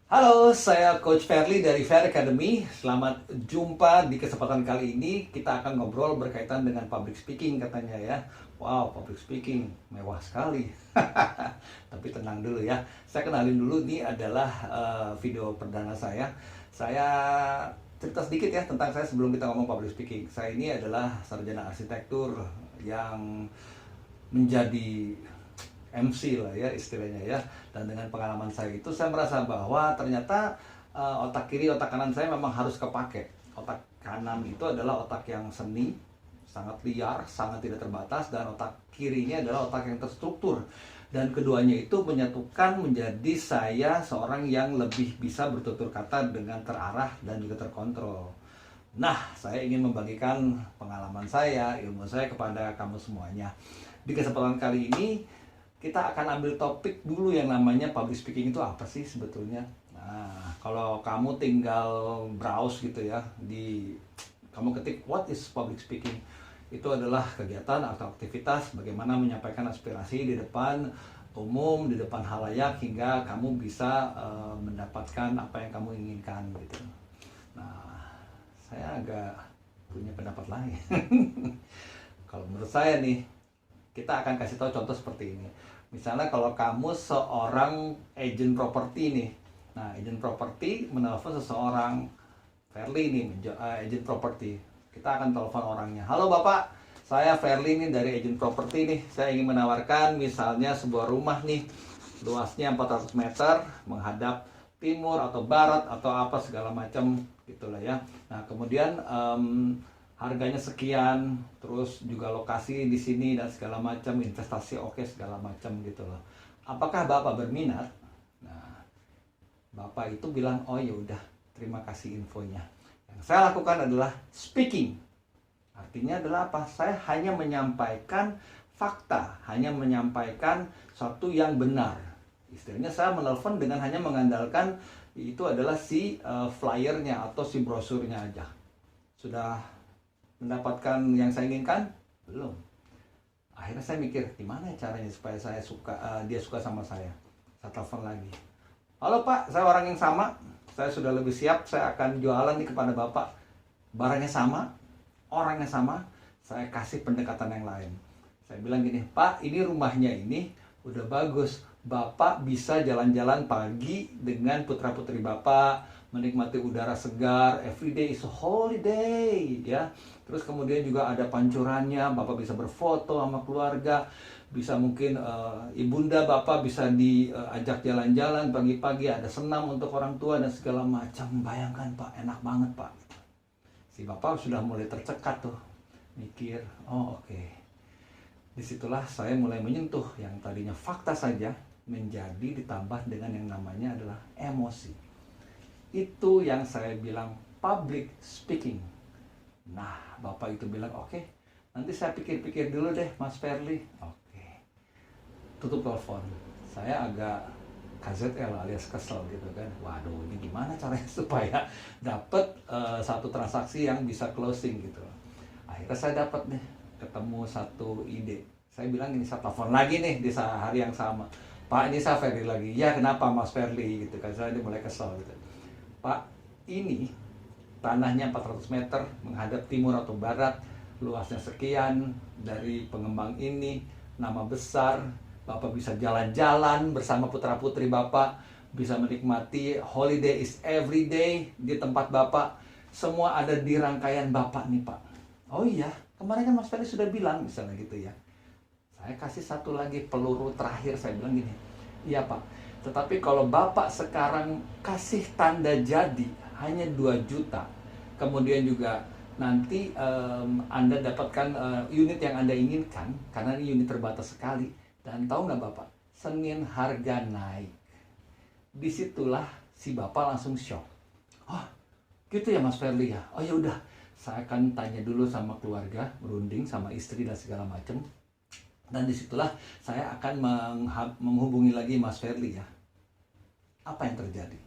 Halo, saya Coach Fairly dari Fair Academy. Selamat jumpa di kesempatan kali ini. Kita akan ngobrol berkaitan dengan public speaking katanya ya. Wow, public speaking mewah sekali. Tapi tenang dulu ya. Saya kenalin dulu, ini adalah video perdana saya. Saya cerita sedikit ya tentang saya sebelum kita ngomong public speaking. Saya ini adalah sarjana arsitektur yang menjadi MC lah ya istilahnya ya. Dan dengan pengalaman saya itu saya merasa bahwa ternyata otak kiri otak kanan saya memang harus kepake. Otak kanan itu adalah otak yang seni, sangat liar, sangat tidak terbatas, dan otak kirinya adalah otak yang terstruktur, dan keduanya itu menyatukan menjadi saya seorang yang lebih bisa bertutur kata dengan terarah dan juga terkontrol. Nah, saya ingin membagikan pengalaman saya, ilmu saya kepada kamu semuanya. Di kesempatan kali ini kita akan ambil topik dulu yang namanya public speaking itu apa sih sebetulnya. Nah, kalau kamu tinggal browse gitu ya, kamu ketik what is public speaking, itu adalah kegiatan atau aktivitas bagaimana menyampaikan aspirasi di depan umum, di depan halayak, hingga kamu bisa mendapatkan apa yang kamu inginkan gitu. Nah, saya agak punya pendapat lain. Kalau menurut saya nih, kita akan kasih tahu contoh seperti ini. Misalnya kalau kamu seorang agent properti nih. Nah, agent properti menelpon seseorang, Fairly nih, agent properti. Kita akan telepon orangnya. Halo Bapak, saya Fairly nih dari agent properti nih. Saya ingin menawarkan misalnya sebuah rumah nih. Luasnya 400 meter, menghadap timur atau barat atau apa segala macam gitulah ya. Nah, kemudian harganya sekian, terus juga lokasi di sini dan segala macam, investasi oke segala macam gitu loh. Apakah Bapak berminat? Nah, Bapak itu bilang, "Oh ya udah, terima kasih infonya." Yang saya lakukan adalah speaking. Artinya adalah apa? Saya hanya menyampaikan fakta, hanya menyampaikan sesuatu yang benar. Istilahnya saya menelpon dengan hanya mengandalkan itu adalah si flyernya atau si brosurnya aja. Sudah mendapatkan yang saya inginkan? Belum. Akhirnya saya mikir, gimana caranya supaya dia suka sama saya. Saya telepon lagi. Halo Pak, saya orang yang sama. Saya sudah lebih siap, saya akan jualan nih kepada Bapak. Barangnya sama, orangnya sama, saya kasih pendekatan yang lain. Saya bilang gini, Pak, ini rumahnya ini udah bagus. Bapak bisa jalan-jalan pagi dengan putra-putri Bapak, menikmati udara segar, everyday is a holiday ya. Terus kemudian juga ada pancurannya, Bapak bisa berfoto sama keluarga, bisa mungkin ibunda Bapak bisa diajak jalan-jalan pagi-pagi, ada senam untuk orang tua dan segala macam. Bayangkan Pak, enak banget Pak. Si Bapak sudah mulai tercekat tuh, mikir, oh oke. Disitulah saya mulai menyentuh yang tadinya fakta saja menjadi ditambah dengan yang namanya adalah emosi. Itu yang saya bilang public speaking. Nah, Bapak itu bilang, oke, nanti saya pikir-pikir dulu deh Mas Fairly. Oke, tutup telepon. Saya agak KZL alias kesel gitu kan. Waduh, ini gimana caranya supaya dapat satu transaksi yang bisa closing gitu. Akhirnya saya dapat nih, ketemu satu ide. Saya bilang gini, saya telepon lagi nih di hari yang sama. Pak, ini saya Fairly lagi. Ya, kenapa Mas Fairly gitu kan. Saya mulai kesel gitu. Pak, ini tanahnya 400 meter menghadap timur atau barat, luasnya sekian, dari pengembang ini, nama besar, Bapak bisa jalan-jalan bersama putra-putri Bapak, bisa menikmati holiday is every day di tempat Bapak, semua ada di rangkaian Bapak nih Pak. Oh iya, kemarin kan Mas Ferry sudah bilang misalnya gitu ya. Saya kasih satu lagi peluru terakhir, saya bilang gini, iya Pak, tetapi kalau Bapak sekarang kasih tanda jadi hanya 2 juta, kemudian juga nanti Anda dapatkan unit yang Anda inginkan, karena ini unit terbatas sekali. Dan tahu nggak Bapak, Senin harga naik. Disitulah si Bapak langsung shock. Oh, gitu ya Mas Fairly ya? Oh ya udah, saya akan tanya dulu sama keluarga, berunding sama istri dan segala macam. Dan disitulah saya akan menghubungi lagi Mas Fairly ya. Apa yang terjadi?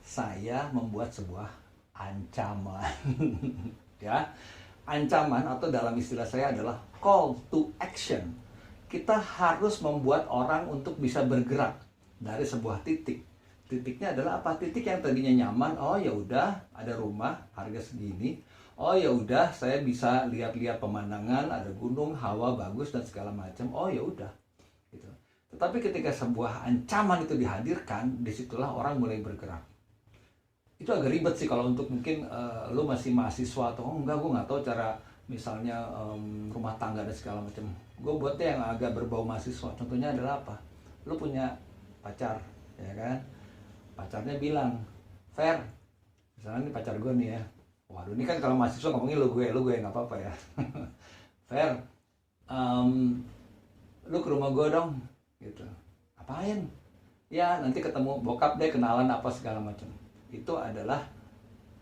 Saya membuat sebuah ancaman. Ya, ancaman atau dalam istilah saya adalah call to action. Kita harus membuat orang untuk bisa bergerak dari sebuah titik Titiknya adalah apa? Titik yang tadinya nyaman, oh ya udah, ada rumah harga segini. Oh ya udah, saya bisa lihat-lihat pemandangan, ada gunung, hawa bagus dan segala macam. Oh ya udah, gitu. Tetapi ketika sebuah ancaman itu dihadirkan, disitulah orang mulai bergerak. Itu agak ribet sih kalau untuk mungkin lo masih mahasiswa atau enggak, gue nggak tahu cara misalnya rumah tangga dan segala macam. Gue buatnya yang agak berbau mahasiswa. Contohnya adalah apa? Lo punya pacar, ya kan? Pacarnya bilang, Fer, misalnya ini pacar gue nih ya, waduh ini kan kalau mahasiswa ngomongin lu gue nggak apa-apa ya. Fer, lu ke rumah gue dong, gitu. Apain? Ya nanti ketemu bokap deh, kenalan apa segala macam. Itu adalah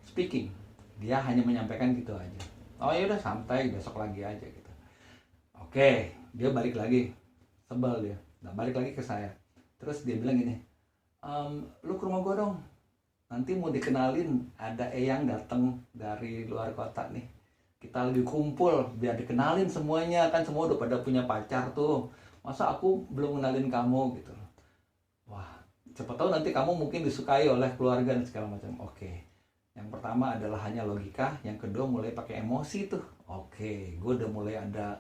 speaking. Dia hanya menyampaikan gitu aja. Oh ya udah santai, besok lagi aja gitu. Oke, dia balik lagi, sebel dia. Nah balik lagi ke saya. Terus dia bilang gini, lu ke rumah gue dong, nanti mau dikenalin, ada Eyang datang dari luar kota nih, kita lagi kumpul biar dikenalin semuanya, kan semua udah pada punya pacar tuh, masa aku belum kenalin kamu gitu. Wah, siapa tahu nanti kamu mungkin disukai oleh keluarga dan segala macam. Oke, yang pertama adalah hanya logika, yang kedua mulai pakai emosi tuh. Oke, gue udah mulai ada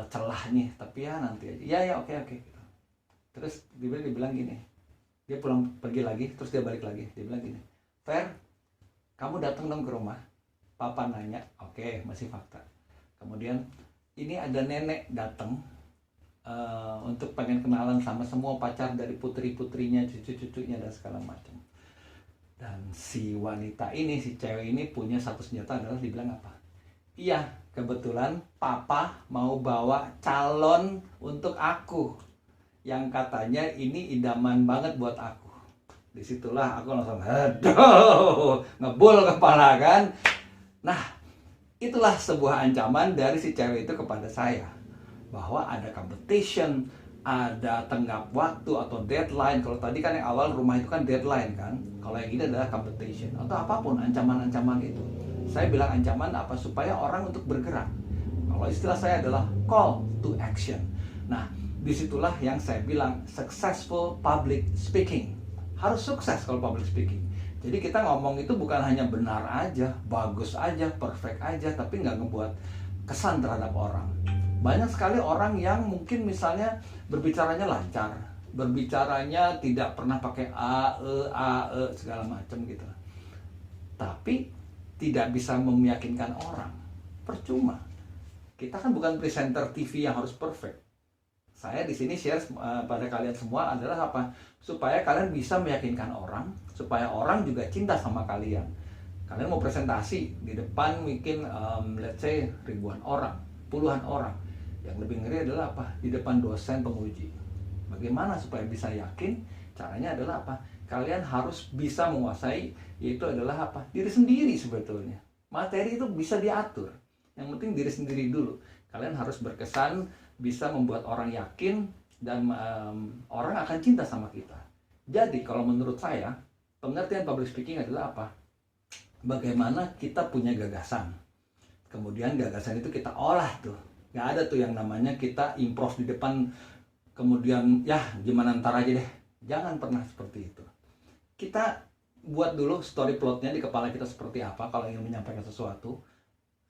celah nih, tapi ya nanti aja, ya oke. Terus dia bilang gini, dia pulang pergi lagi, terus dia balik lagi, dia bilang gini, Fer, kamu datang dong ke rumah, papa nanya. Oke, masih fakta. Kemudian ini ada nenek datang untuk pengen kenalan sama semua pacar dari putri-putrinya, cucu-cucunya dan segala macam. Dan si wanita ini, si cewek ini punya satu senjata, adalah dibilang apa? Iya, kebetulan papa mau bawa calon untuk aku, yang katanya ini idaman banget buat aku. Disitulah aku langsung aduh, ngebul kepala kan. Nah, itulah sebuah ancaman dari si cewek itu kepada saya, bahwa ada competition, ada tenggak waktu atau deadline. Kalau tadi kan yang awal rumah itu kan deadline kan, kalau yang ini adalah competition atau apapun ancaman-ancaman itu. Saya bilang ancaman apa? Supaya orang untuk bergerak. Kalau istilah saya adalah call to action. Nah, disitulah yang saya bilang successful public speaking. Harus sukses kalau public speaking. Jadi kita ngomong itu bukan hanya benar aja, bagus aja, perfect aja, tapi nggak ngebuat kesan terhadap orang. Banyak sekali orang yang mungkin misalnya berbicaranya lancar, berbicaranya tidak pernah pakai a, segala macam gitu. Tapi tidak bisa meyakinkan orang. Percuma. Kita kan bukan presenter TV yang harus perfect. Saya di sini share pada kalian semua adalah apa? Supaya kalian bisa meyakinkan orang, supaya orang juga cinta sama kalian. Kalian mau presentasi di depan mungkin let's say ribuan orang, puluhan orang. Yang lebih ngeri adalah apa? Di depan dosen penguji. Bagaimana supaya bisa yakin? Caranya adalah apa? Kalian harus bisa menguasai, yaitu adalah apa? Diri sendiri sebetulnya. Materi itu bisa diatur. Yang penting diri sendiri dulu. Kalian harus berkesan, bisa membuat orang yakin, dan orang akan cinta sama kita. Jadi kalau menurut saya, pengertian public speaking adalah apa? Bagaimana kita punya gagasan, kemudian gagasan itu kita olah tuh. Nggak ada tuh yang namanya kita improv di depan, kemudian ya gimana ntar aja deh. Jangan pernah seperti itu. Kita buat dulu story plotnya di kepala kita seperti apa kalau ingin menyampaikan sesuatu.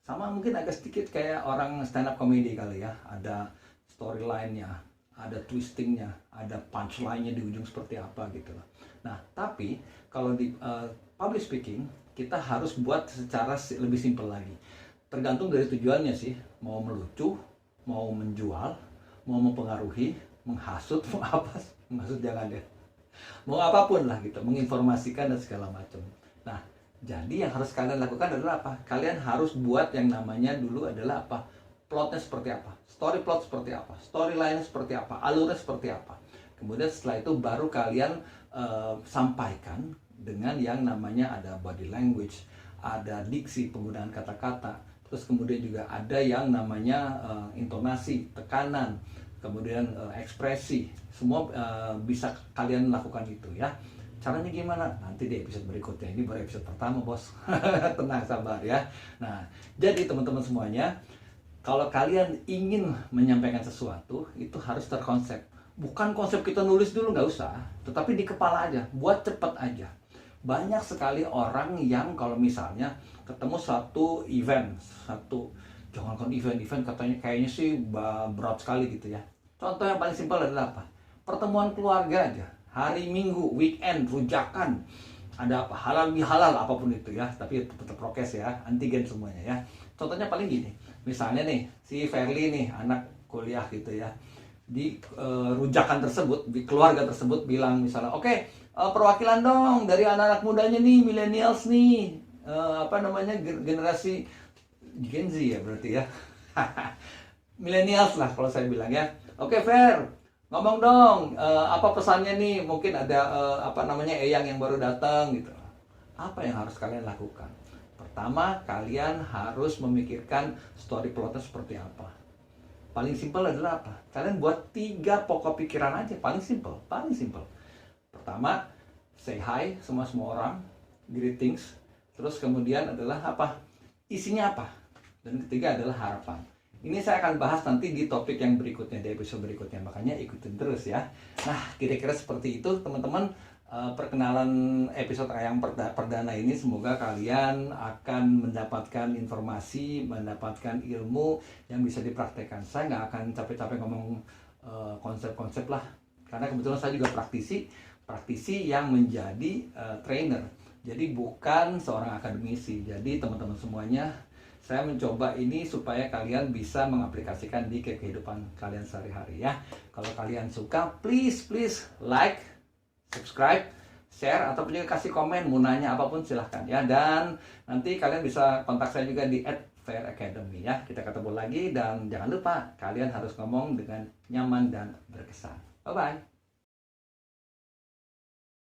Sama mungkin agak sedikit kayak orang stand up comedy kali ya. Ada storyline-nya, ada twisting-nya, ada punchline-nya di ujung seperti apa gitu. Nah, tapi kalau di public speaking, kita harus buat secara lebih simpel lagi. Tergantung dari tujuannya sih. Mau melucu, mau menjual, mau mempengaruhi, menghasut, mau apa? Menghasut jangan deh. Mau apapun lah gitu, menginformasikan dan segala macam. Nah, jadi yang harus kalian lakukan adalah apa? Kalian harus buat yang namanya dulu adalah apa? Plotnya seperti apa? Story plot seperti apa? Storyline seperti apa? Alurnya seperti apa? Kemudian setelah itu baru kalian sampaikan dengan yang namanya ada body language, ada diksi, penggunaan kata-kata, terus kemudian juga ada yang namanya intonasi, tekanan, kemudian ekspresi. Semua bisa kalian lakukan itu ya. Caranya gimana? Nanti di episode berikutnya. Ini baru episode pertama, bos. Tenang, sabar ya. Nah, jadi teman-teman semuanya, kalau kalian ingin menyampaikan sesuatu, itu harus terkonsep. Bukan konsep kita nulis dulu, nggak usah, tetapi di kepala aja, buat cepet aja. Banyak sekali orang yang kalau misalnya ketemu satu event, jangankan event katanya kayaknya sih berat sekali gitu ya. Contoh yang paling simpel adalah apa? Pertemuan keluarga aja, hari Minggu, weekend, rujakan, ada apa, halal bihalal apapun itu ya, tapi tetap prokes ya, antigen semuanya ya. Contohnya paling gini, misalnya nih si Fairly nih, anak kuliah gitu ya, di rujakan tersebut, di keluarga tersebut bilang misalnya, oke, perwakilan dong dari anak-anak mudanya nih, millennials nih, apa namanya, generasi Gen Z ya berarti ya. Millennials lah kalau saya bilang ya. Oke, Fair, ngomong dong, apa pesannya nih? Mungkin ada apa namanya, Eyang yang baru datang gitu. Apa yang harus kalian lakukan? Pertama, kalian harus memikirkan story plotnya seperti apa. Paling simpel adalah apa? Kalian buat 3 pokok pikiran aja, paling simpel, paling simpel. Pertama, say hi semua orang, greetings. Terus kemudian adalah apa? Isinya apa? Dan ketiga adalah harapan. Ini saya akan bahas nanti di topik yang berikutnya, di episode berikutnya. Makanya ikutin terus ya. Nah, kira-kira seperti itu teman-teman. Perkenalan episode yang perdana ini, semoga kalian akan mendapatkan informasi, mendapatkan ilmu yang bisa dipraktekkan. Saya nggak akan capek-capek ngomong konsep-konsep lah, karena kebetulan saya juga praktisi yang menjadi trainer. Jadi bukan seorang akademisi. Jadi teman-teman semuanya, saya mencoba ini supaya kalian bisa mengaplikasikan di kehidupan kalian sehari-hari ya. Kalau kalian suka, please like, subscribe, share, ataupun juga kasih komen, mau nanya apapun silahkan ya. Dan nanti kalian bisa kontak saya juga di @fairacademy ya. Kita ketemu lagi, dan jangan lupa kalian harus ngomong dengan nyaman dan berkesan. Bye bye.